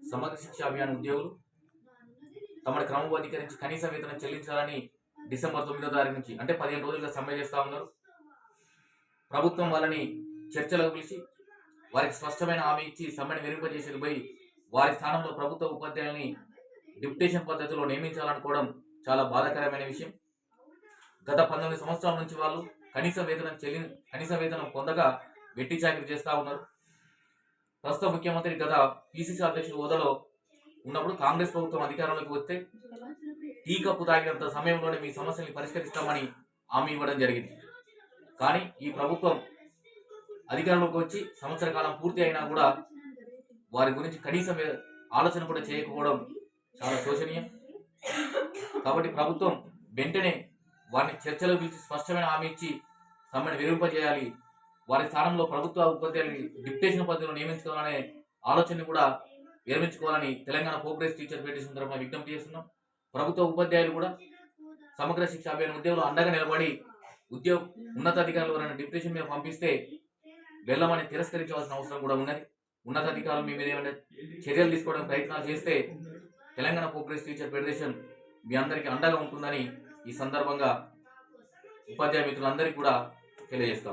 సమగ్ర శిక్ష అభియాన్ ఉద్యోగులు తమను క్రమబద్ధీకరించి కనీస వేతనం చెల్లించాలని డిసెంబర్ 9వ తారీఖు నుంచి అంటే 15 రోజులుగా సమ్మె చేస్తూ ఉన్నారు. ప్రభుత్వం వాళ్ళని చర్చలకు పిలిచి వారికి స్పష్టమైన హామీ ఇచ్చి సమ్మెను విరింపజేసేది పోయి వారి స్థానంలో ప్రభుత్వ ఉపాధ్యాయుల్ని డిప్యుటేషన్ పద్ధతిలో నియమించాలనుకోవడం చాలా బాధాకరమైన విషయం. గత 19 సంవత్సరాల నుంచి వాళ్ళు కనీస వేతనం పొందగా వెట్టి చాకరీ చేస్తూ ఉన్నారు. ప్రస్తుత ముఖ్యమంత్రి గత పిసిసి అధ్యక్షుడు హోదాలో ఉన్నప్పుడు కాంగ్రెస్ ప్రభుత్వం అధికారంలోకి వస్తే టీ కప్పు తాగినంత సమయంలోనే మీ సమస్యల్ని పరిష్కరిస్తామని హామీ ఇవ్వడం జరిగింది. కానీ ఈ ప్రభుత్వం అధికారంలోకి వచ్చి సంవత్సర కాలం పూర్తి అయినా కూడా వారి గురించి కనీస ఆలోచన కూడా చేయకపోవడం చాలా శోచనీయం. కాబట్టి ప్రభుత్వం వెంటనే వారిని చర్చలో పిలిచి స్పష్టమైన హామీ ఇచ్చి సమ్మెను విరింపజేయాలి. వారి స్థానంలో ప్రభుత్వ ఉపాధ్యాయుల్ని డిప్యుటేషన్ పద్ధతిలో నియమించుకోవాలనే ఆలోచనని కూడా విరమించుకోవాలని తెలంగాణ ప్రోగ్రెస్ టీచర్ ఫెడరేషన్ తరఫున విజ్ఞప్తి చేస్తున్నాం. ప్రభుత్వ ఉపాధ్యాయులు కూడా సమగ్ర శిక్ష అభియాన్ ఉద్యోగులు అండగా నిలబడి ఉన్నతాధికారులు ఎవరైనా డిప్యుటేషన్ మీద పంపిస్తే వెళ్ళమని తిరస్కరించవలసిన అవసరం కూడా ఉన్నది. ఉన్నతాధికారులు మీ మీద ఏమైనా చర్యలు తీసుకోవడానికి ప్రయత్నాలు చేస్తే తెలంగాణ ప్రోగ్రెస్ టీచర్ ఫెడరేషన్ మీ అందరికీ అండగా ఉంటుందని ఈ సందర్భంగా ఉపాధ్యాయ మిత్రులందరికీ కూడా తెలియజేస్తాం.